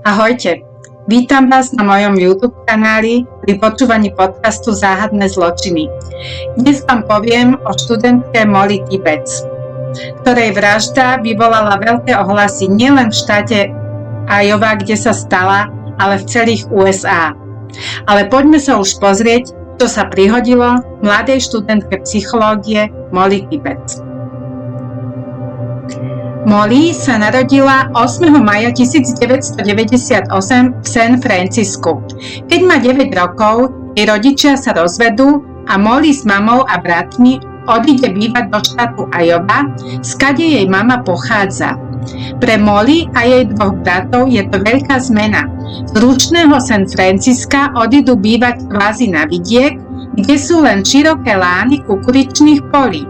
Ahojte, vítam vás na mojom YouTube kanáli pri počúvaní podcastu Záhadné zločiny. Dnes vám poviem o študentke Molly Tibbetts, ktorej vražda vyvolala veľké ohlasy nielen v štáte Iowa, kde sa stala, ale v celých USA. Ale poďme sa už pozrieť, čo sa prihodilo mladej študentke psychológie Molly Tibbetts. Molly sa narodila 8. maja 1998 v San Francisku. Keď má 9 rokov, jej rodičia sa rozvedú a Molly s mamou a bratmi odíde bývať do štátu Iowa, skade jej mama pochádza. Pre Molly a jej dvoch bratov je to veľká zmena. Z ručného San Francisca odídu bývať kvázi na vidiek, kde sú len široké lány kukuričných polí.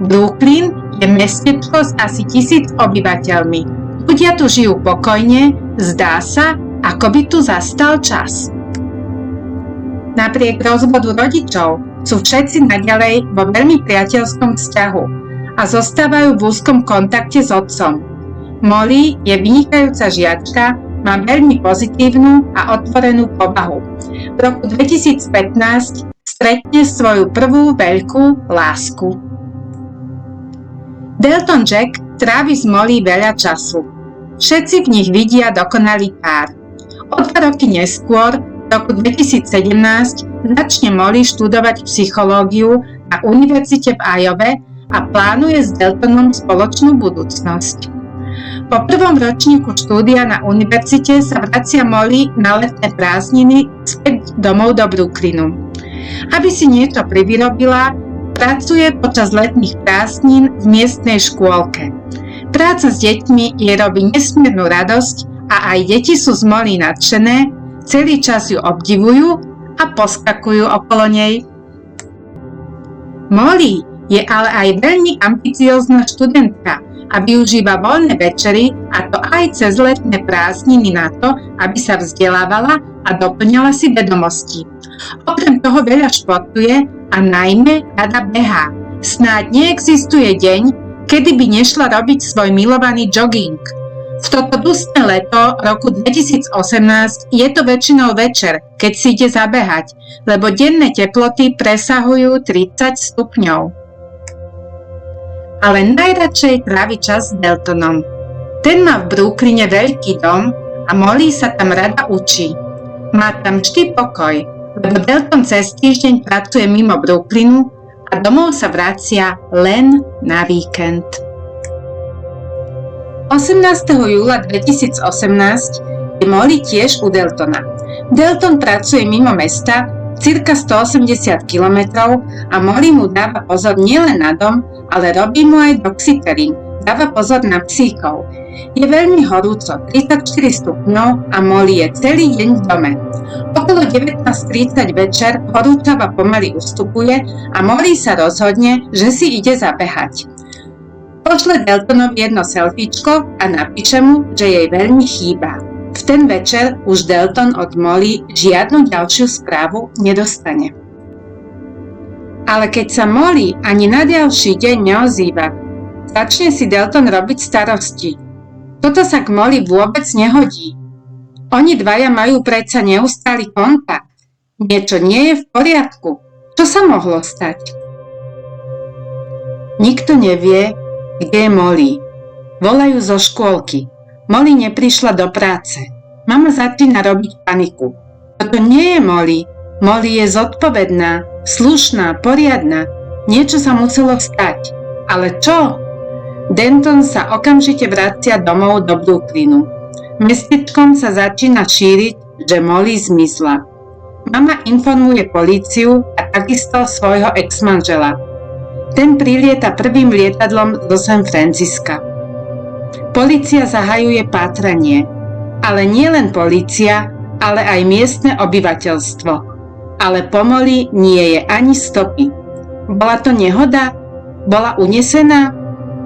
Brooklyn je mestečko s asi 1000 obyvateľmi. Ľudia tu žijú pokojne, zdá sa, ako by tu zastal čas. Napriek rozvodu rodičov sú všetci naďalej vo veľmi priateľskom vzťahu a zostávajú v úzkom kontakte s otcom. Molly je vynikajúca žiačka, má veľmi pozitívnu a otvorenú povahu. V roku 2015 stretne svoju prvú veľkú lásku. Delton Jack trávi s Molly veľa času. Všetci v nich vidia dokonalý pár. O 2 roky neskôr, v roku 2017, začne Molly študovať psychológiu na univerzite v Iowa a plánuje s Deltonom spoločnú budúcnosť. Po prvom ročníku štúdia na univerzite sa vracia Molly na letné prázdniny späť domov do Brooklynu. Aby si niečo privyrobila, pracuje počas letných prázdnin v miestnej škôlke. Práca s deťmi jej robí nesmiernu radosť a aj deti sú z Molly nadšené, celý čas ju obdivujú a poskakujú okolo nej. Molly je ale aj veľmi ambiciózna študentka a využíva voľné večery, a to aj cez letné prázdniny na to, aby sa vzdelávala a doplňala si vedomosti. Okrem toho veľa športuje a najmä rada behá. Snáď neexistuje deň, kedy by nešla robiť svoj milovaný jogging. V toto dusné leto roku 2018 je to väčšinou večer, keď si ide zabehať, lebo denné teploty presahujú 30 stupňov. Ale najradšej trávi čas s Deltonom. Ten má v Brooklyne veľký dom a Molly sa tam rada učí. Má tam vždy pokoj, lebo Delton cez týždeň pracuje mimo Brooklynu a domov sa vracia len na víkend. 18. júla 2018 je Molly tiež u Deltona. Delton pracuje mimo mesta cirka 180 km a Molly mu dáva pozor nielen na dom, ale robí mu aj dogsittering, dáva pozor na psíkov. Je veľmi horúco, 34 stupňov a Molly je celý deň v dome. Okolo 19:30 večer horúčava pomaly ustupuje a Molly sa rozhodne, že si ide zabehať. Pošle Deltonovi jedno selfiečko a napíše mu, že jej veľmi chýba. V ten večer už Delton od Molly žiadnu ďalšiu správu nedostane. Ale keď sa Molly ani na ďalší deň neozýva, začne si Delton robiť starosti. Toto sa k Molly vôbec nehodí. Oni dvaja majú predsa neustály kontakt. Niečo nie je v poriadku. Čo sa mohlo stať? Nikto nevie, kde je Molly. Volajú zo škôlky. Molly neprišla do práce. Mama začína robiť paniku. Toto nie je Molly. Molly je zodpovedná, slušná, poriadna. Niečo sa muselo stať. Ale čo? Denton sa okamžite vracia domov do Brooklynu. Mestečkom sa začína šíriť, že Molly zmizla. Mama informuje políciu a takisto svojho ex-manžela. Ten prilieta prvým lietadlom do San Francisca. Polícia zahajuje pátranie. Ale nie len polícia, ale aj miestne obyvateľstvo. Ale po Molly nie je ani stopy. Bola to nehoda? Bola unesená?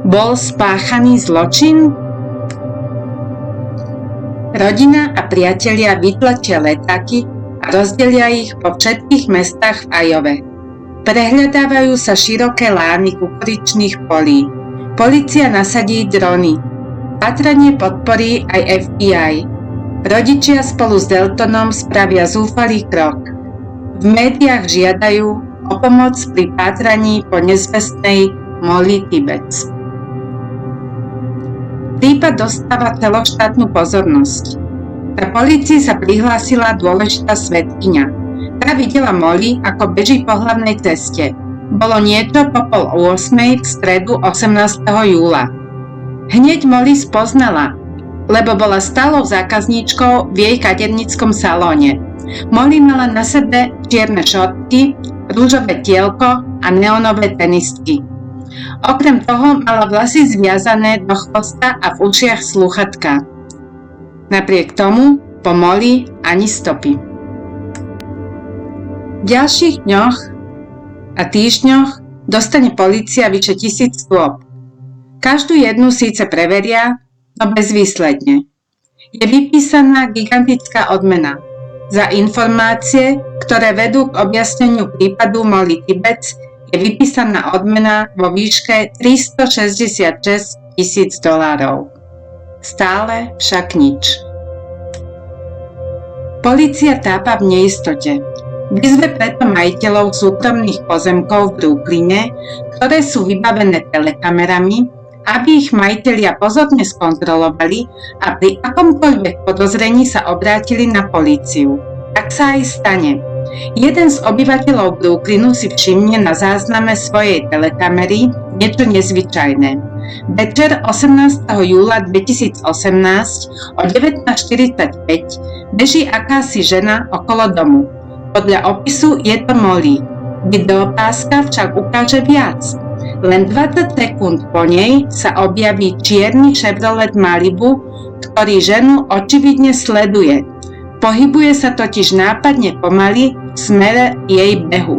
Bol spáchaný zločin? Rodina a priatelia vytlačia letáky a rozdelia ich po všetkých mestách v Iowe. Prehľadávajú sa široké lány kukuričných polí. Polícia nasadí drony. Pátranie podporí aj FBI. Rodičia spolu s Deltonom spravia zúfalý krok. V médiách žiadajú o pomoc pri pátraní po nezvestnej Molly Tibbetts. Prípad dostáva celoštátnu pozornosť. Na polícii sa prihlásila dôležitá svedkyňa. Tá videla Molly, ako beží po hlavnej ceste. Bolo niečo po 7:30 v stredu 18. júla. Hneď Molly spoznala, lebo bola stálou zákazníčkou v jej kaderníckom salóne. Molly mala na sebe čierne šortky, ružové tielko a neonové tenistky. Okrem toho mala vlasy zviazané do chvosta a v ušiach slúchatka. Napriek tomu po Molly ani stopy. V ďalších dňoch a týždňoch dostane polícia vyše 1000 stôp. Každú jednu síce preveria, no bezvýsledne. Je vypísaná gigantická odmena. Za informácie, ktoré vedú k objasneniu prípadu Molly Tibbetts, je vypísaná odmena vo výške $366 000. Stále však nič. Polícia tápa v neistote. Vyzve preto majiteľov súkromných pozemkov v Brooklyne, ktoré sú vybavené telekamerami, aby ich majitelia pozorne skontrolovali a pri akomkoľvek podozrení sa obrátili na políciu. Tak sa aj stane. Jeden z obyvateľov Brooklynu si všimne na zázname svojej telekamery niečo nezvyčajné. Večer 18. júla 2018 o 19:45 beží akási žena okolo domu. Podľa opisu je to Molly. Videopáska však ukáže viac. Len 20 sekúnd po nej sa objaví čierny Chevrolet Malibu, ktorý ženu očividne sleduje. Pohybuje sa totiž nápadne pomaly v smere jej behu.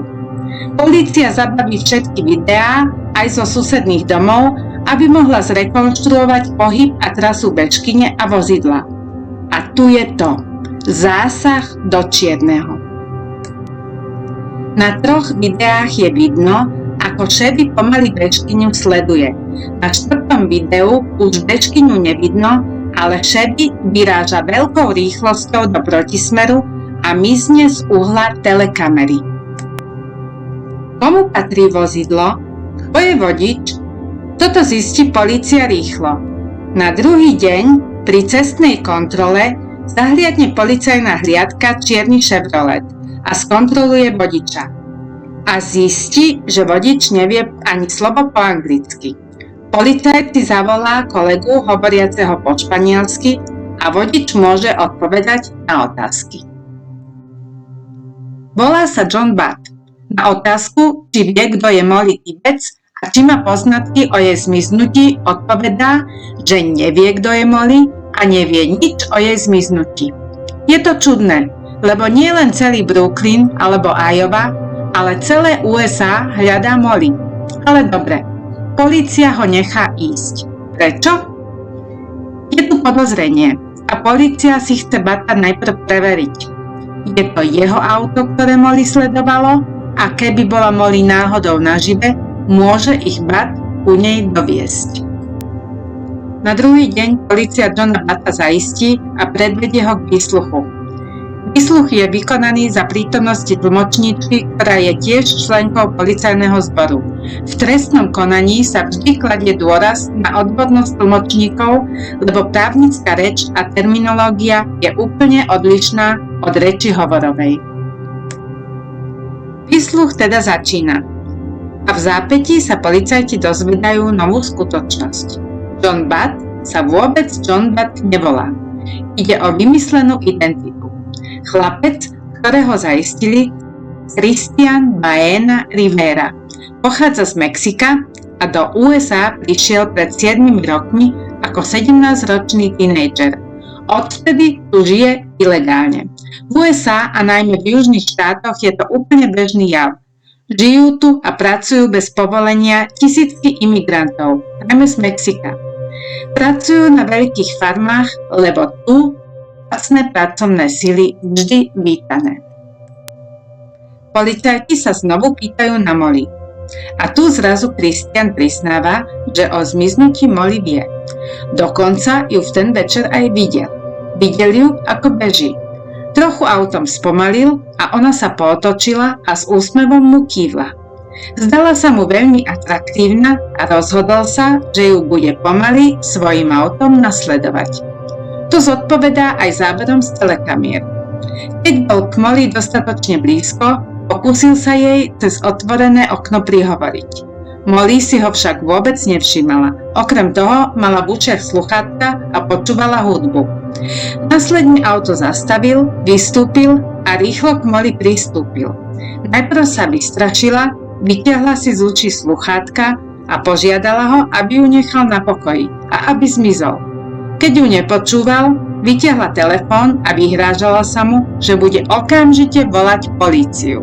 Polícia zabaví všetky videá aj zo susedných domov, aby mohla zrekonštruovať pohyb a trasu bežkyne a vozidla. A tu je to. Zásah do čierneho. Na 3 videách je vidno, ako Chevy pomaly bežkyňu sleduje. Na 4. videu už bežkyňu nevidno, ale Chevy vyráža veľkou rýchlosťou do protismeru a mizne z uhla telekamery. Komu patrí vozidlo? Kto je vodič? Toto zistí polícia rýchlo. Na druhý deň pri cestnej kontrole zahliadne policajná hliadka čierny Chevrolet a skontroluje vodiča. A zistí, že vodič nevie ani slovo po anglicky. Policajt si zavolá kolegu hovoriaceho po španielsky a vodič môže odpovedať na otázky. Volá sa John Butt. Na otázku, či vie, kto je Molly Tibbetts a či má poznatky o jej zmiznutí, odpovedá, že nevie, kto je Molly a nevie nič o jej zmiznutí. Je to čudné, lebo nie len celý Brooklyn alebo Iowa, ale celé USA hľadá Molly. Ale dobre, polícia ho nechá ísť. Prečo? Je tu podozrenie a polícia si chce Butta najprv preveriť. Je to jeho auto, ktoré Molly sledovalo? A keby bola Molly náhodou nažive, môže ich Butt u nej doviesť. Na druhý deň polícia Johna Butta zaistí a predvedie ho k výsluchu. Výsluch je vykonaný za prítomnosti tlmočníčky, ktorá je tiež členkou policajného zboru. V trestnom konaní sa vždy kladie dôraz na odbornosť tlmočníkov, lebo právnická reč a terminológia je úplne odlišná od reči hovorovej. Výsluch teda začína. A v zápätí sa policajti dozvedajú novú skutočnosť. John Butt sa vôbec John Butt nevolá. Ide o vymyslenú identitu. Chlapec, ktorého zaistili, Christian Baena Rivera, pochádza z Mexika a do USA prišiel pred 7 rokmi ako 17-ročný tínedžer. Odvtedy tu žije ilegálne. V USA a najmä v južných štátoch je to úplne bežný jav. Žijú tu a pracujú bez povolenia tisícky imigrantov, najmä z Mexika. Pracujú na veľkých farmách, lebo tu vlastné pracovné sily vždy vítané. Policajti sa znovu pýtajú na Molly. A tu zrazu Christian priznáva, že o zmiznutí Molly vie. Dokonca ju v ten večer aj videl. Videl ju, ako beží. Trochu autom spomalil a ona sa pootočila a s úsmevom mu kývla. Zdala sa mu veľmi atraktívna a rozhodol sa, že ju bude pomaly svojím autom nasledovať. To zodpovedá aj záberom z telekamier. Keď bol k Molly dostatočne blízko, pokúsil sa jej cez otvorené okno prihovoriť. Molly si ho však vôbec nevšimala. Okrem toho mala v ušiach sluchátka a počúvala hudbu. Následne auto zastavil, vystúpil a rýchlo k Molly pristúpil. Najprv sa vystrašila, vytiahla si z uší sluchátka a požiadala ho, aby ju nechal na pokoji a aby zmizol. Keď ju nepočúval, vytiahla telefón a vyhrážala sa mu, že bude okamžite volať políciu.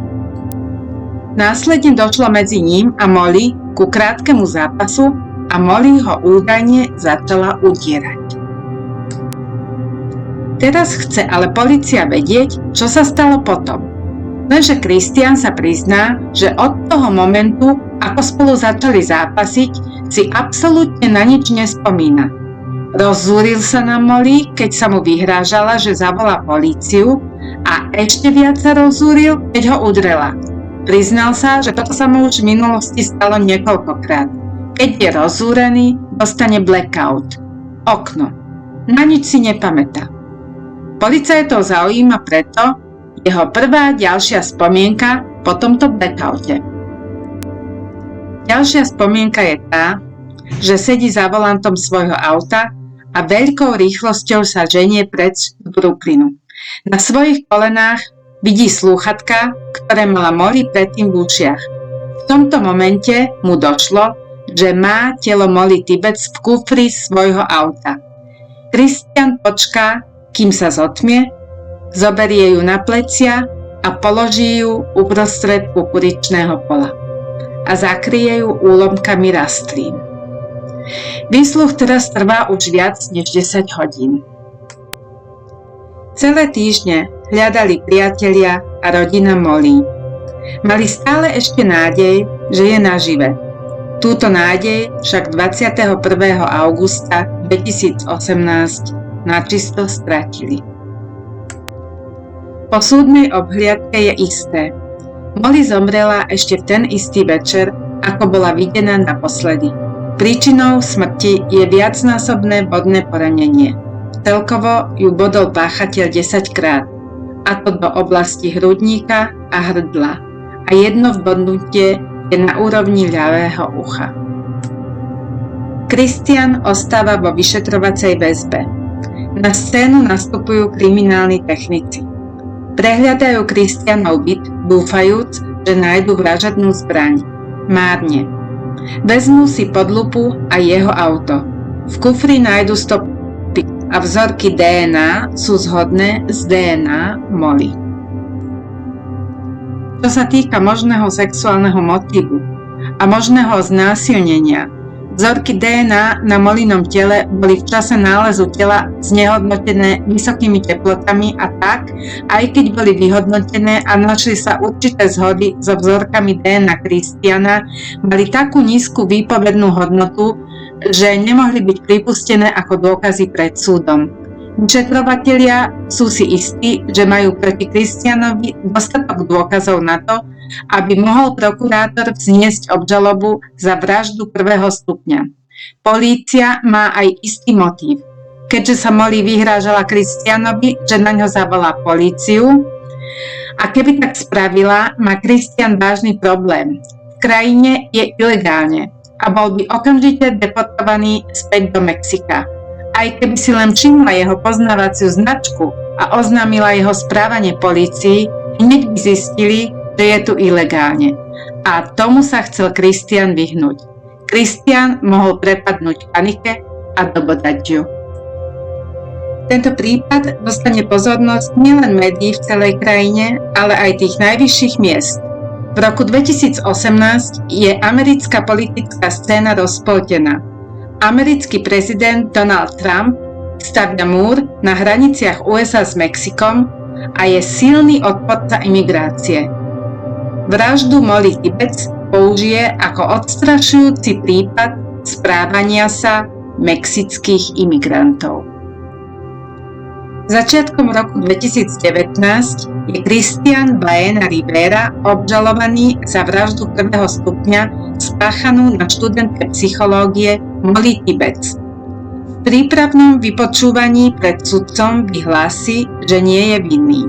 Následne došlo medzi ním a Molly ku krátkemu zápasu a Molly ho údajne začala udierať. Teraz chce ale polícia vedieť, čo sa stalo potom. Lenže Christian sa prizná, že od toho momentu, ako spolu začali zápasiť, si absolútne na nič nespomína. Rozzúril sa na Molly, keď sa mu vyhrážala, že zavolá políciu, a ešte viac sa rozzúril, keď ho udrela. Priznal sa, že toto sa mu už v minulosti stalo niekoľkokrát. Keď je rozzúrený, dostane blackout. Okno. Na nič si nepamätá. Policajtov zaujíma preto jeho prvá ďalšia spomienka po tomto blackoute. Ďalšia spomienka je tá, že sedí za volantom svojho auta a veľkou rýchlosťou sa ženie preč z Brooklynu. Na svojich kolenách vidí slúchatka, ktoré mala Molly predtým v ušiach. V tomto momente mu došlo, že má telo Molly Tibbetts v kufri svojho auta. Christian počká, kým sa zotmie, zoberie ju na plecia a položí ju uprostred kukuričného pola a zakryje ju úlomkami rastlín. Výsluch teraz trvá už viac než 10 hodín. Celé týždne hľadali priatelia a rodina Molly. Mali stále ešte nádej, že je nažive. Túto nádej však 21. augusta 2018 načisto stratili. Po súdnej obhliadke je isté. Molly zomrela ešte v ten istý večer, ako bola videná naposledy. Príčinou smrti je viacnásobné bodné poranenie. Celkovo ju bodol páchateľ 10 krát, a to do oblasti hrudníka a hrdla, a jedno vbodnutie je na úrovni ľavého ucha. Christian ostáva vo vyšetrovacej väzbe. Na scénu nastupujú kriminálni technici. Prehľadajú Christianov byt, dúfajúc, že nájdu vražednú zbraň. Márne. Vezmú si pod lupu aj jeho auto. V kufri nájdu stopy a vzorky DNA sú zhodné s DNA Molly. Čo sa týka možného sexuálneho motívu a možného znásilnenia, vzorky DNA na Mollynom tele boli v čase nálezu tela znehodnotené vysokými teplotami a tak, aj keď boli vyhodnotené a našli sa určité zhody so vzorkami DNA Christiana, mali takú nízku výpovednú hodnotu, že nemohli byť pripustené ako dôkazy pred súdom. Vyšetrovatelia sú si istí, že majú proti Christianovi dostatok dôkazov na to, aby mohol prokurátor vzniesť obžalobu za vraždu prvého stupňa. Polícia má aj istý motív. Keďže sa Molly vyhrážala Christianovi, že na ňo zavolá políciu, a keby tak spravila, má Christian vážny problém. V krajine je ilegálne a bol by okamžite deportovaný späť do Mexika. Aj keby si len všimla jeho poznávaciu značku a oznámila jeho správanie polícii, hneď by zistili, že je tu ilegálne. A tomu sa chcel Christian vyhnúť. Christian mohol prepadnúť panike a dobodať ju. Tento prípad dostane pozornosť nielen médií v celej krajine, ale aj tých najvyšších miest. V roku 2018 je americká politická scéna rozpoltená. Americký prezident Donald Trump stavia múr na hraniciach USA s Mexikom a je silný odporca imigrácie. vraždu Molly Tibbetts použije ako odstrašujúci prípad správania sa mexických imigrantov. Začiatkom roku 2019 je Christian Baena Rivera obžalovaný za vraždu prvého stupňa spáchanú na študentke psychológie Molly Tibbetts. V prípravnom vypočúvaní pred sudcom vyhlási, že nie je vinný.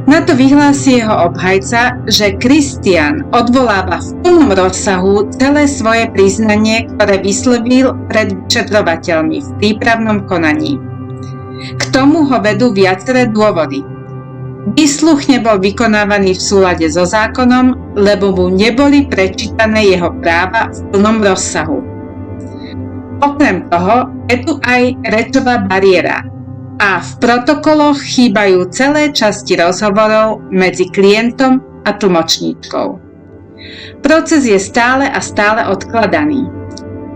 Na to vyhlási jeho obhajca, že Christian odvoláva v plnom rozsahu celé svoje priznanie, ktoré vyslovil pred vyšetrovateľmi v prípravnom konaní. K tomu ho vedú viaceré dôvody. Výsluch nebol vykonávaný v súlade so zákonom, lebo mu neboli prečítané jeho práva v plnom rozsahu. Okrem toho je tu aj rečová bariéra a v protokoloch chýbajú celé časti rozhovorov medzi klientom a tlmočníčkou. Proces je stále a stále odkladaný.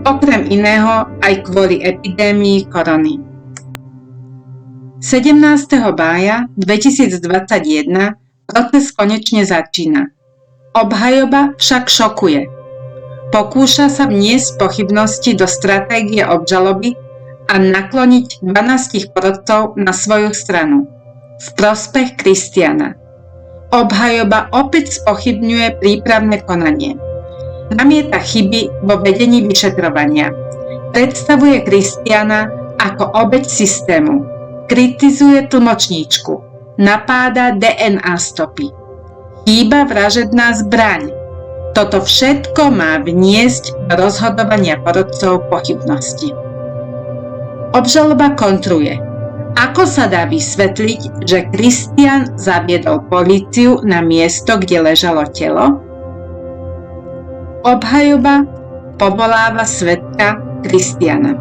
Okrem iného aj kvôli epidémii korony. 17. mája 2021 proces konečne začína. Obhajoba však šokuje. Pokúša sa vniesť pochybnosti do stratégie obžaloby a nakloniť 12 porodcov na svoju stranu v prospech Christiana. Obhajoba opäť spochybňuje prípravné konanie. Namieta chyby vo vedení vyšetrovania. Predstavuje Christiana ako obeť systému. Kritizuje tlmočníčku, napáda DNA stopy. Chýba vražedná zbraň. Toto všetko má vniesť do rozhodovania porodcov pochybnosti. Obžaloba kontruje. Ako sa dá vysvetliť, že Christian zaviedol políciu na miesto, kde ležalo telo? Obhajoba povoláva svedka Christiana.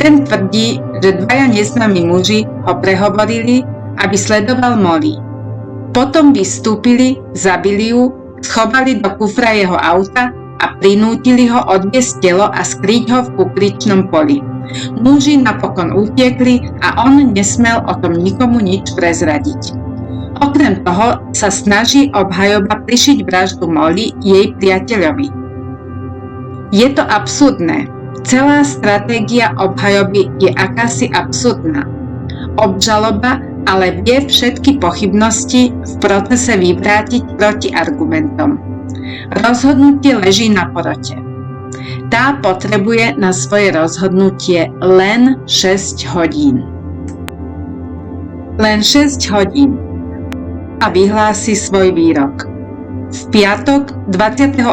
Ten tvrdí, že dvaja neznámi muži ho prehovorili, aby sledoval Molly. Potom vystúpili, zabili ju, schovali do kufra jeho auta a prinútili ho odviesť telo a skryť ho v kukličnom poli. Muži napokon utiekli a on nesmel o tom nikomu nič prezradiť. Okrem toho sa snaží obhajoba prišiť vraždu Molly jej priateľovi. Je to absurdné. Celá stratégia obhajoby je akási absurdná. Obžaloba ale vie všetky pochybnosti v procese vyvrátiť proti argumentom. Rozhodnutie leží na porote. Tá potrebuje na svoje rozhodnutie len 6 hodín. Len 6 hodín a vyhlási svoj výrok. V piatok 28.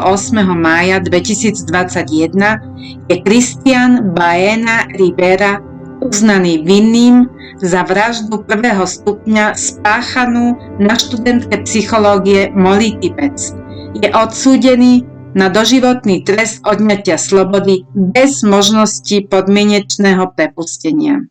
mája 2021 je Christian Baena Rivera uznaný vinným za vraždu prvého stupňa spáchanú na študentke psychológie Molly Tibbetts. Je odsúdený na doživotný trest odňatia slobody bez možnosti podmienečného prepustenia.